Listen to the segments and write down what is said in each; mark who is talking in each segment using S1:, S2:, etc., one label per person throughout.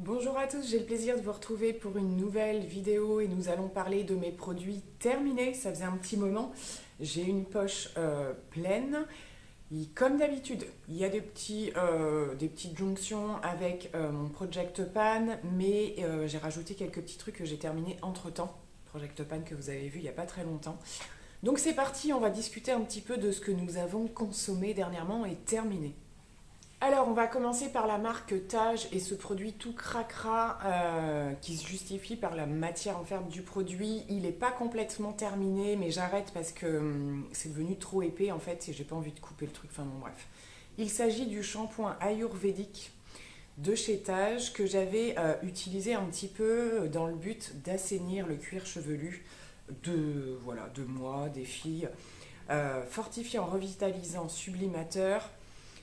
S1: Bonjour à tous, j'ai le plaisir de vous retrouver pour une nouvelle vidéo et nous allons parler de mes produits terminés. Ça faisait un petit moment, j'ai une poche pleine. Comme d'habitude, il y a des petites jonctions avec mon Project Pan, mais j'ai rajouté quelques petits trucs que j'ai terminés entre-temps. Project Pan que vous avez vu il n'y a pas très longtemps. Donc c'est parti, on va discuter un petit peu de ce que nous avons consommé dernièrement et terminé. Alors, on va commencer par la marque Tage et ce produit tout cracra qui se justifie par la matière en fer du produit. Il n'est pas complètement terminé, mais j'arrête parce que c'est devenu trop épais en fait et j'ai pas envie de couper le truc. Enfin bon, bref. Il s'agit du shampoing ayurvédique de chez Tage que j'avais utilisé un petit peu dans le but d'assainir le cuir chevelu de moi, des filles. Fortifiant, revitalisant, sublimateur.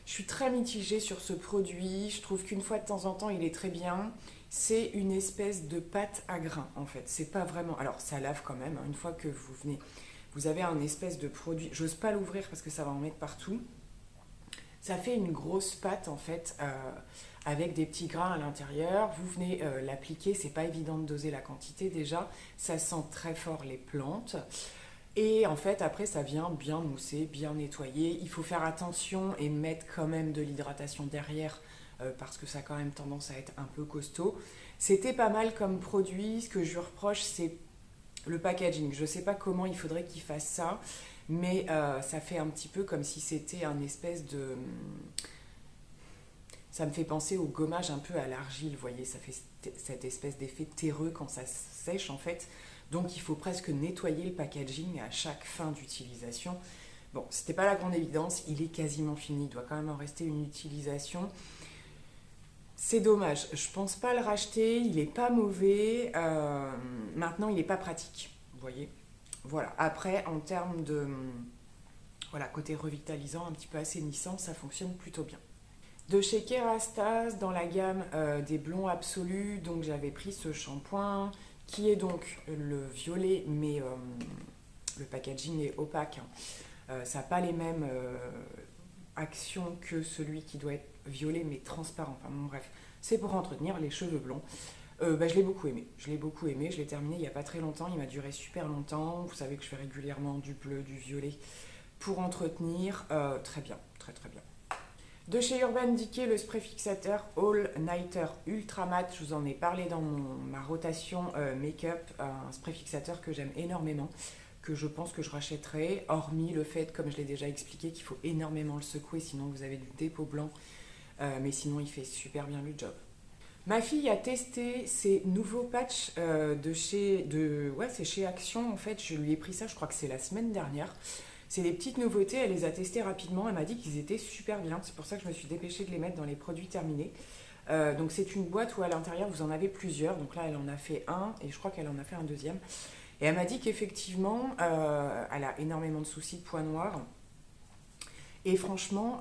S1: Je suis très mitigée sur ce produit. Je trouve qu'une fois de temps en temps, il est très bien. C'est une espèce de pâte à grains, en fait. C'est pas vraiment. Alors, ça lave quand même. Une fois que vous venez, vous avez un espèce de produit. J'ose pas l'ouvrir parce que ça va en mettre partout. Ça fait une grosse pâte, en fait, avec des petits grains à l'intérieur. Vous venez l'appliquer. C'est pas évident de doser la quantité déjà. Ça sent très fort les plantes. Et en fait, après, ça vient bien mousser, bien nettoyer. Il faut faire attention et mettre quand même de l'hydratation derrière parce que ça a quand même tendance à être un peu costaud. C'était pas mal comme produit. Ce que je lui reproche, c'est le packaging. Je sais pas comment il faudrait qu'il fasse ça, mais ça fait un petit peu comme si c'était un espèce de... Ça me fait penser au gommage un peu à l'argile, vous voyez, ça fait cette espèce d'effet terreux quand ça sèche en fait. Donc il faut presque nettoyer le packaging à chaque fin d'utilisation. Bon, c'était pas la grande évidence, il est quasiment fini, il doit quand même en rester une utilisation. C'est dommage, je pense pas le racheter, il est pas mauvais, maintenant il est pas pratique, vous voyez. Voilà, après en termes de voilà, côté revitalisant, un petit peu assainissant, ça fonctionne plutôt bien. De chez Kerastase, dans la gamme des blonds absolus, donc j'avais pris ce shampoing qui est donc le violet, mais le packaging est opaque. Hein. Ça n'a pas les mêmes actions que celui qui doit être violet mais transparent. Enfin bon, bref, c'est pour entretenir les cheveux blonds. Je l'ai beaucoup aimé. Je l'ai beaucoup aimé. Je l'ai terminé il n'y a pas très longtemps. Il m'a duré super longtemps. Vous savez que je fais régulièrement du bleu, du violet pour entretenir. Très bien, très très bien. De chez Urban Decay, le spray fixateur All Nighter Ultra Matte. Je vous en ai parlé dans ma rotation make-up. Un spray fixateur que j'aime énormément, que je pense que je rachèterai, hormis le fait, comme je l'ai déjà expliqué, qu'il faut énormément le secouer, sinon vous avez du dépôt blanc. Mais sinon, il fait super bien le job. Ma fille a testé ces nouveaux patchs c'est chez Action en fait. Je lui ai pris ça, je crois que c'est la semaine dernière. C'est des petites nouveautés, elle les a testés rapidement, elle m'a dit qu'ils étaient super bien, c'est pour ça que je me suis dépêchée de les mettre dans les produits terminés. Donc c'est une boîte où à l'intérieur vous en avez plusieurs, donc là elle en a fait un et je crois qu'elle en a fait un deuxième. Et elle m'a dit qu'effectivement elle a énormément de soucis de points noirs. Et franchement,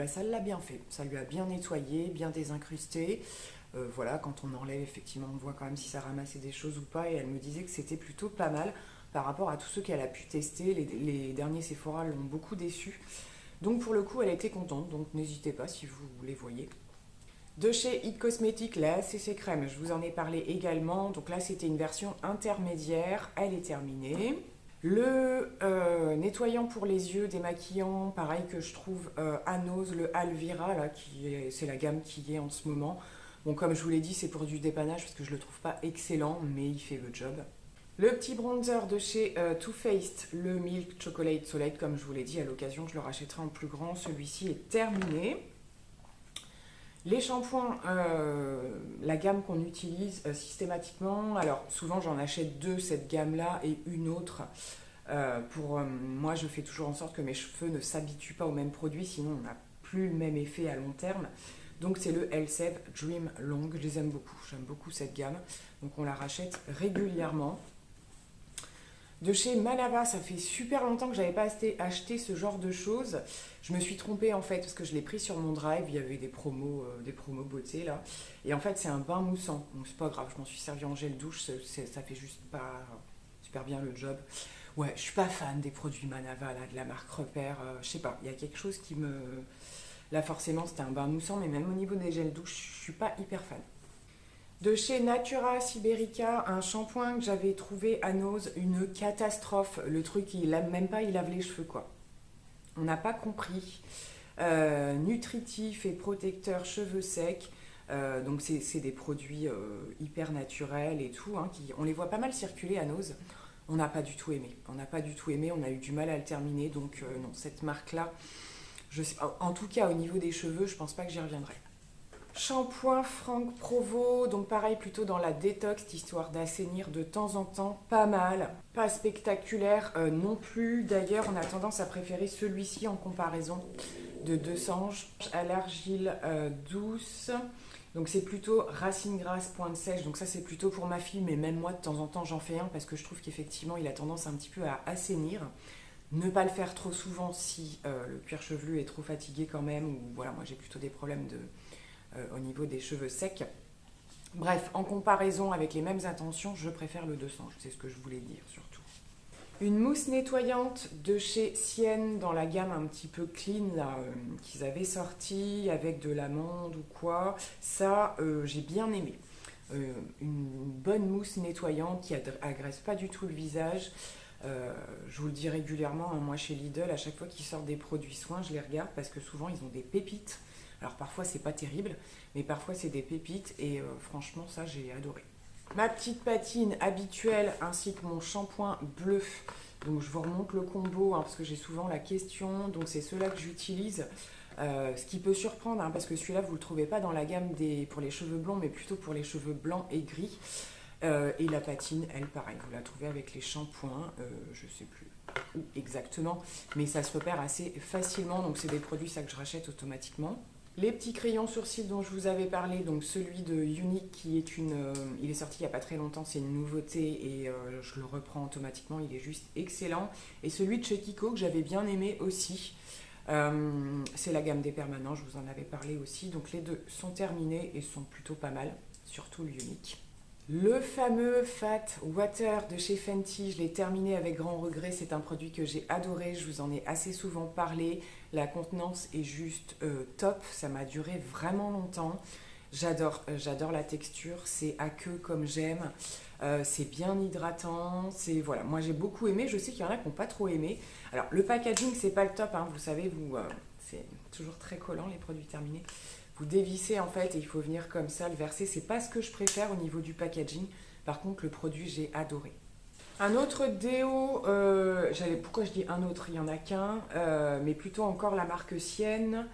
S1: ça l'a bien fait, ça lui a bien nettoyé, bien désincrusté. Voilà, quand on enlève, effectivement, on voit quand même si ça ramassait des choses ou pas. Et elle me disait que c'était plutôt pas mal par rapport à tous ceux qu'elle a pu tester. Les derniers Sephora l'ont beaucoup déçue. Donc pour le coup, elle a été contente. Donc n'hésitez pas si vous les voyez. De chez It Cosmetics, la CC Crème, je vous en ai parlé également. Donc là, c'était une version intermédiaire. Elle est terminée. Le nettoyant pour les yeux démaquillant, pareil que je trouve à Nose, le Alvira, là, c'est la gamme qui est en ce moment. Bon, comme je vous l'ai dit, c'est pour du dépannage parce que je le trouve pas excellent, mais il fait le job. Le petit bronzer de chez Too Faced, le Milk Chocolate Soleil, comme je vous l'ai dit, à l'occasion, je le rachèterai en plus grand. Celui-ci est terminé. Les shampoings, la gamme qu'on utilise systématiquement, alors souvent j'en achète deux, cette gamme-là, et une autre. Moi, je fais toujours en sorte que mes cheveux ne s'habituent pas au même produit, sinon on n'a plus le même effet à long terme. Donc c'est le Elseve Dream Long, je les aime beaucoup, j'aime beaucoup cette gamme, donc on la rachète régulièrement. De chez Manava, ça fait super longtemps que j'avais pas acheté ce genre de choses. Je me suis trompée en fait parce que je l'ai pris sur mon drive, il y avait des promos beauté là. Et en fait c'est un bain moussant, donc c'est pas grave, je m'en suis servi en gel douche, ça fait juste pas super bien le job. Ouais, je suis pas fan des produits Manava là, de la marque Repère, je sais pas, il y a quelque chose qui me... Là forcément c'était un bain moussant, mais même au niveau des gels douche, je suis pas hyper fan. De chez Natura Siberica, un shampoing que j'avais trouvé à Nose, une catastrophe. Le truc, il lave même pas, il lave les cheveux, quoi. On n'a pas compris. Nutritif et protecteur cheveux secs. Donc c'est des produits hyper naturels et tout. Hein, on les voit pas mal circuler à Nose. On n'a pas du tout aimé. On n'a pas du tout aimé. On a eu du mal à le terminer. Donc non, cette marque-là, je sais, en tout cas au niveau des cheveux, je pense pas que j'y reviendrai. Shampoing Franck Provo, donc pareil plutôt dans la détox, histoire d'assainir de temps en temps, pas mal, pas spectaculaire non plus. D'ailleurs, on a tendance à préférer celui-ci en comparaison de Desange à l'argile douce. Donc c'est plutôt racine grasse, pointe sèche, donc ça c'est plutôt pour ma fille, mais même moi de temps en temps j'en fais un parce que je trouve qu'effectivement il a tendance un petit peu à assainir. Ne pas le faire trop souvent si le cuir chevelu est trop fatigué quand même, ou voilà, moi j'ai plutôt des problèmes au niveau des cheveux secs. Bref, en comparaison avec les mêmes intentions, je préfère le 200, c'est ce que je voulais dire surtout. Une mousse nettoyante de chez Sienne dans la gamme un petit peu clean là, qu'ils avaient sorti avec de l'amande ou quoi. Ça, j'ai bien aimé. Une bonne mousse nettoyante qui agresse pas du tout le visage. Je vous le dis régulièrement, hein, moi chez Lidl, à chaque fois qu'ils sortent des produits soins, je les regarde parce que souvent ils ont des pépites. Alors parfois c'est pas terrible, mais parfois c'est des pépites et franchement ça j'ai adoré. Ma petite patine habituelle ainsi que mon shampoing bleu. Donc je vous remonte le combo hein, parce que j'ai souvent la question. Donc c'est ceux-là que j'utilise. Ce qui peut surprendre hein, parce que celui-là vous ne le trouvez pas dans la gamme pour les cheveux blonds mais plutôt pour les cheveux blancs et gris. Et la patine, elle pareil, vous la trouvez avec les shampoings, je ne sais plus où exactement, mais ça se repère assez facilement. Donc c'est des produits ça que je rachète automatiquement. Les petits crayons sourcils dont je vous avais parlé, donc celui de Unique qui est il est sorti il n'y a pas très longtemps, c'est une nouveauté et je le reprends automatiquement, il est juste excellent. Et celui de chez Kiko que j'avais bien aimé aussi, c'est la gamme des permanents, je vous en avais parlé aussi. Donc les deux sont terminés et sont plutôt pas mal, surtout le Unique. Le fameux Fat Water de chez Fenty, je l'ai terminé avec grand regret, c'est un produit que j'ai adoré, je vous en ai assez souvent parlé, la contenance est juste top, ça m'a duré vraiment longtemps, j'adore la texture, c'est aqueux comme j'aime, c'est bien hydratant, voilà, moi j'ai beaucoup aimé, je sais qu'il y en a qui n'ont pas trop aimé. Alors le packaging c'est pas le top, hein, vous savez, c'est toujours très collant les produits terminés. Vous dévissez en fait et il faut venir comme ça le verser. C'est pas ce que je préfère au niveau du packaging. Par contre, le produit, j'ai adoré. Un autre déo, pourquoi je dis un autre? Il n'y en a qu'un, mais plutôt encore la marque Sienne.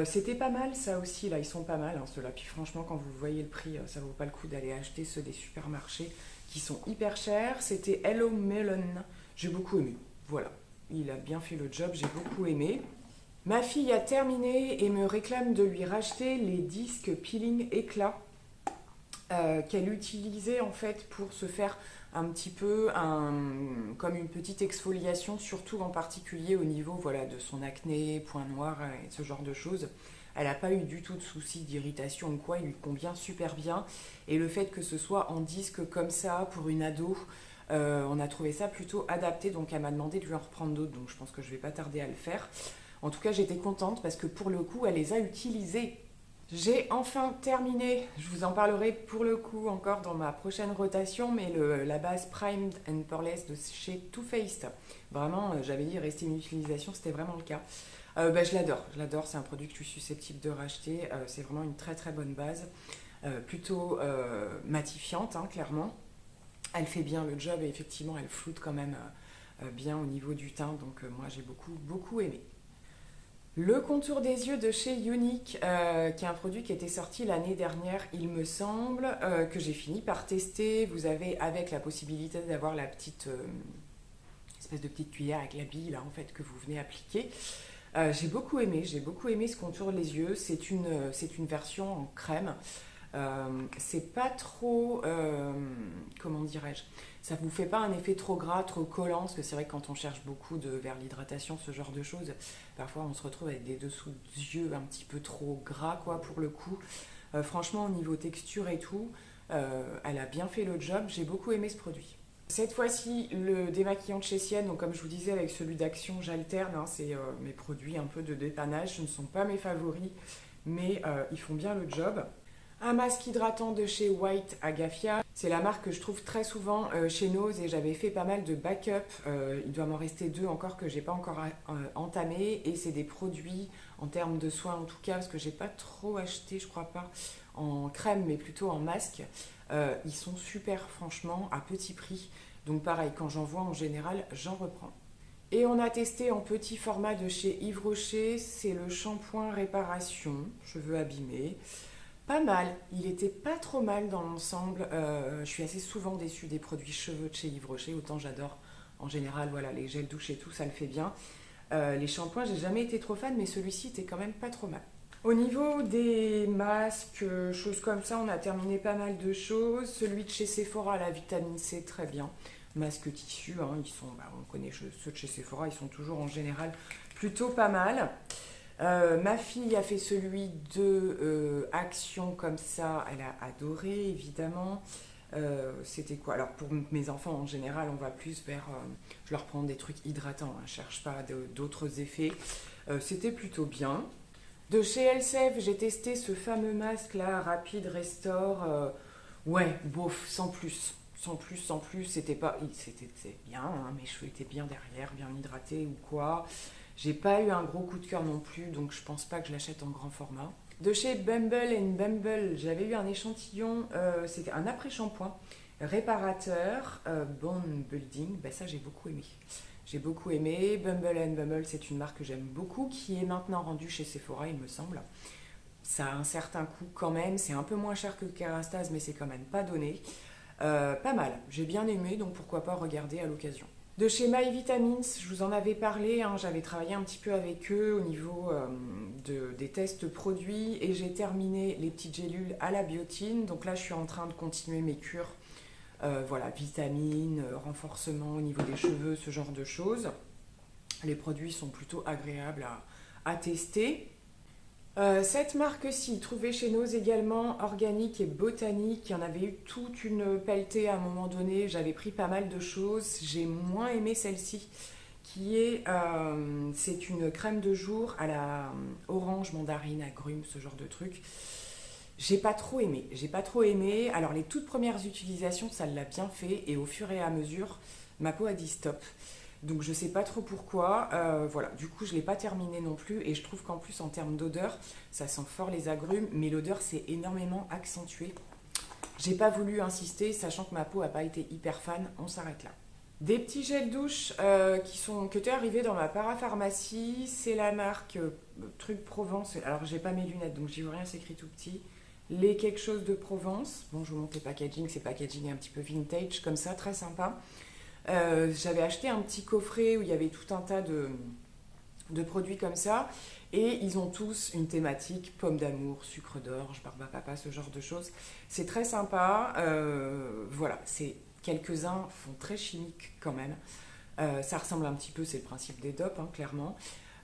S1: C'était pas mal ça aussi, là ils sont pas mal hein, ceux-là. Puis franchement, quand vous voyez le prix, ça vaut pas le coup d'aller acheter ceux des supermarchés qui sont hyper chers. C'était Hello Melon. J'ai beaucoup aimé. Voilà, il a bien fait le job, j'ai beaucoup aimé. Ma fille a terminé et me réclame de lui racheter les disques peeling éclat qu'elle utilisait en fait pour se faire un petit peu comme une petite exfoliation, surtout en particulier au niveau voilà, de son acné, points noirs et ce genre de choses. Elle n'a pas eu du tout de soucis d'irritation ou quoi, il lui convient super bien. Et le fait que ce soit en disque comme ça pour une ado, on a trouvé ça plutôt adapté, donc elle m'a demandé de lui en reprendre d'autres, donc je pense que je ne vais pas tarder à le faire. En tout cas, j'étais contente parce que pour le coup, elle les a utilisés. J'ai enfin terminé, je vous en parlerai pour le coup encore dans ma prochaine rotation, mais la base Primed and Poreless de chez Too Faced. Vraiment, j'avais dit rester une utilisation, c'était vraiment le cas. Je l'adore, c'est un produit que je suis susceptible de racheter. C'est vraiment une très très bonne base, plutôt matifiante, hein, clairement. Elle fait bien le job et effectivement, elle floute quand même bien au niveau du teint, donc moi j'ai beaucoup aimé. Le contour des yeux de chez Unique, qui est un produit qui était sorti l'année dernière, il me semble, que j'ai fini par tester. Vous avez avec la possibilité d'avoir la petite espèce de petite cuillère avec la bille là en fait que vous venez appliquer. J'ai beaucoup aimé ce contour des yeux. C'est une version en crème. C'est pas trop, comment dirais-je, ça vous fait pas un effet trop gras, trop collant, parce que c'est vrai que quand on cherche beaucoup vers l'hydratation, ce genre de choses, parfois on se retrouve avec des dessous d'yeux un petit peu trop gras quoi pour le coup. Franchement au niveau texture et tout, elle a bien fait le job, j'ai beaucoup aimé ce produit. Cette fois-ci, le démaquillant de chez Sienne, donc comme je vous disais avec celui d'Action, j'alterne, hein, c'est mes produits un peu de dépannage, ce ne sont pas mes favoris, mais ils font bien le job. Un masque hydratant de chez White Agafia. C'est la marque que je trouve très souvent chez Nose et j'avais fait pas mal de backup. Il doit m'en rester 2 encore que j'ai pas encore entamé. Et c'est des produits en termes de soins en tout cas, parce que j'ai pas trop acheté, je crois pas, en crème mais plutôt en masque. Ils sont super franchement à petit prix. Donc pareil, quand j'en vois en général, j'en reprends. Et on a testé en petit format de chez Yves Rocher, c'est le shampoing réparation, cheveux abîmés. Pas mal, il était pas trop mal dans l'ensemble. Je suis assez souvent déçue des produits cheveux de chez Yves Rocher, autant j'adore en général, voilà, les gels douche et tout, ça le fait bien. Les shampoings, j'ai jamais été trop fan, mais celui-ci était quand même pas trop mal. Au niveau des masques, choses comme ça, on a terminé pas mal de choses. Celui de chez Sephora, la vitamine C, très bien. Masque tissu, hein, ils sont, on connaît ceux de chez Sephora, ils sont toujours en général plutôt pas mal. Ma fille a fait celui de Action comme ça, elle a adoré évidemment. C'était quoi? Alors pour mes enfants en général, on va plus vers. Je leur prends des trucs hydratants, hein, je cherche pas d'autres effets. C'était plutôt bien. De chez Elseve, j'ai testé ce fameux masque là, Rapid Restore. Ouais, bof, sans plus. Sans plus, sans plus, c'était bien, hein, mes cheveux étaient bien derrière, bien hydratés ou quoi. J'ai pas eu un gros coup de cœur non plus, donc je pense pas que je l'achète en grand format. De chez Bumble Bumble, j'avais eu un échantillon, c'est un après-shampoing réparateur, bone building, ben ça j'ai beaucoup aimé. J'ai beaucoup aimé. Bumble, c'est une marque que j'aime beaucoup, qui est maintenant rendue chez Sephora, il me semble. Ça a un certain coût quand même, c'est un peu moins cher que Kerastase, mais c'est quand même pas donné. Pas mal, j'ai bien aimé, donc pourquoi pas regarder à l'occasion. De chez My Vitamins, je vous en avais parlé, hein, j'avais travaillé un petit peu avec eux au niveau des tests produits et j'ai terminé les petites gélules à la biotine. Donc là, je suis en train de continuer mes cures, voilà, vitamines, renforcement au niveau des cheveux, ce genre de choses. Les produits sont plutôt agréables à tester. Cette marque-ci, trouvée chez Nose également, organique et botanique, il y en avait eu toute une pelletée à un moment donné, j'avais pris pas mal de choses, j'ai moins aimé celle-ci, c'est une crème de jour à la orange, mandarine, agrumes, ce genre de truc. J'ai pas trop aimé, alors les toutes premières utilisations, ça l'a bien fait, et au fur et à mesure, ma peau a dit stop. Donc je sais pas trop pourquoi, voilà, du coup je l'ai pas terminé non plus et je trouve qu'en plus en termes d'odeur, ça sent fort les agrumes, mais l'odeur s'est énormément accentuée. J'ai pas voulu insister, sachant que ma peau a pas été hyper fan, on s'arrête là. Des petits gels douche qui étaient arrivés dans ma parapharmacie, c'est la marque Truc Provence, alors j'ai pas mes lunettes donc j'y vois rien, c'est écrit tout petit. Les quelque chose de Provence, bon je vous montre les packaging, c'est packaging un petit peu vintage comme ça, très sympa. J'avais acheté un petit coffret où il y avait tout un tas de produits comme ça et ils ont tous une thématique pomme d'amour, sucre d'orge, barbe à papa, ce genre de choses. C'est très sympa, voilà, quelques-uns font très chimique quand même. Ça ressemble un petit peu, c'est le principe des dopes, hein, clairement.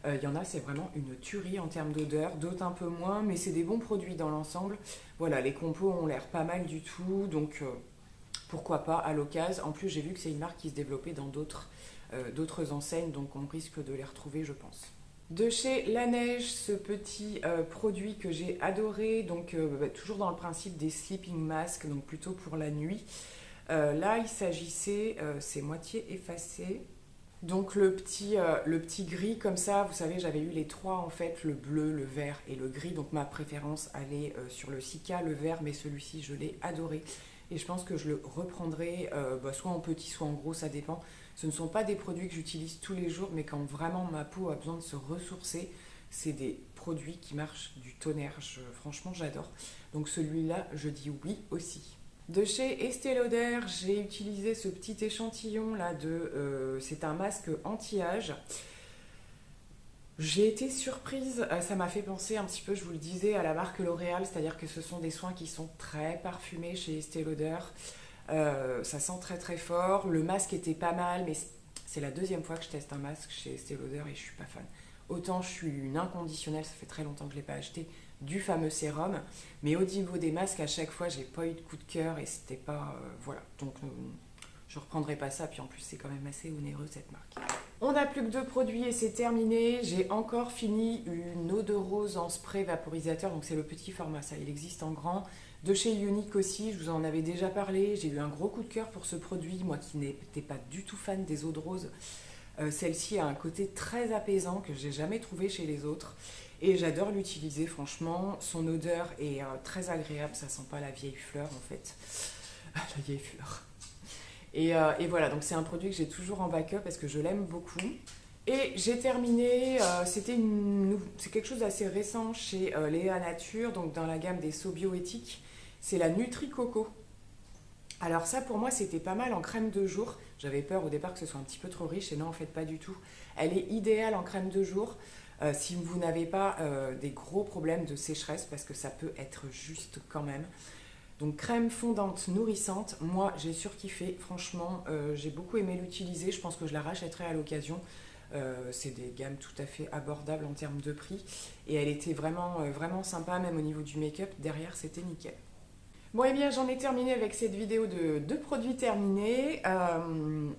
S1: Il y en a, c'est vraiment une tuerie en termes d'odeur, d'autres un peu moins, mais c'est des bons produits dans l'ensemble. Voilà, les compos ont l'air pas mal du tout, donc pourquoi pas à l'occasion. En plus, j'ai vu que c'est une marque qui se développait dans d'autres enseignes, donc on risque de les retrouver, je pense. De chez La Neige, ce petit produit que j'ai adoré, donc toujours dans le principe des sleeping masks, donc plutôt pour la nuit. Là, il s'agissait, c'est moitié effacé. Donc le petit gris comme ça, vous savez, j'avais eu les trois en fait, le bleu, le vert et le gris. Donc ma préférence allait sur le Sika, le vert, mais celui-ci je l'ai adoré. Et je pense que je le reprendrai soit en petit, soit en gros, ça dépend. Ce ne sont pas des produits que j'utilise tous les jours, mais quand vraiment ma peau a besoin de se ressourcer, c'est des produits qui marchent du tonnerre. Franchement, j'adore. Donc celui-là, je dis oui aussi. De chez Estée Lauder, j'ai utilisé ce petit échantillon là c'est un masque anti-âge. J'ai été surprise, ça m'a fait penser un petit peu, je vous le disais, à la marque L'Oréal, c'est-à-dire que ce sont des soins qui sont très parfumés chez Estée Lauder. Ça sent très très fort, le masque était pas mal, mais c'est la deuxième fois que je teste un masque chez Estée Lauder et je suis pas fan. Autant je suis une inconditionnelle, ça fait très longtemps que je ne l'ai pas acheté, du fameux sérum, mais au niveau des masques, à chaque fois, j'ai pas eu de coup de cœur et c'était pas... voilà, donc je reprendrai pas ça, puis en plus c'est quand même assez onéreux cette marque. On n'a plus que 2 produits et c'est terminé. J'ai encore fini une eau de rose en spray vaporisateur, donc c'est le petit format, ça il existe en grand. De chez Unique aussi, je vous en avais déjà parlé, j'ai eu un gros coup de cœur pour ce produit, moi qui n'étais pas du tout fan des eaux de rose. Celle-ci a un côté très apaisant que j'ai jamais trouvé chez les autres et j'adore l'utiliser franchement. Son odeur est très agréable, ça sent pas la vieille fleur en fait. La vieille fleur. Et voilà, donc c'est un produit que j'ai toujours en backup parce que je l'aime beaucoup. Et j'ai terminé, c'est quelque chose d'assez récent chez Léa Nature, donc dans la gamme des seaux bioéthiques. C'est la Nutri Coco. Alors ça pour moi c'était pas mal en crème de jour. J'avais peur au départ que ce soit un petit peu trop riche et non en fait pas du tout. Elle est idéale en crème de jour si vous n'avez pas des gros problèmes de sécheresse parce que ça peut être juste quand même. Donc crème fondante nourrissante, moi j'ai surkiffé, franchement j'ai beaucoup aimé l'utiliser, je pense que je la rachèterai à l'occasion. C'est des gammes tout à fait abordables en termes de prix et elle était vraiment sympa même au niveau du make-up, derrière c'était nickel. Bon et bien j'en ai terminé avec cette vidéo de produits terminés.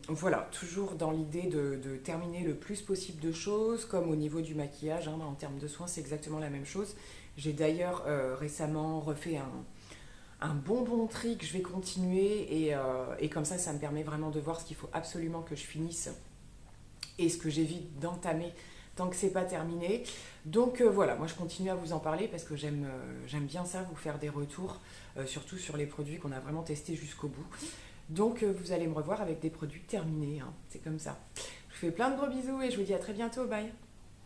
S1: Voilà, toujours dans l'idée de terminer le plus possible de choses, comme au niveau du maquillage, hein, en termes de soins c'est exactement la même chose. J'ai d'ailleurs récemment refait un bon trick, je vais continuer et comme ça me permet vraiment de voir ce qu'il faut absolument que je finisse et ce que j'évite d'entamer tant que c'est pas terminé. Donc voilà, moi je continue à vous en parler parce que j'aime bien ça, vous faire des retours, surtout sur les produits qu'on a vraiment testés jusqu'au bout. Donc vous allez me revoir avec des produits terminés, hein, c'est comme ça. Je vous fais plein de gros bisous et je vous dis à très bientôt, bye.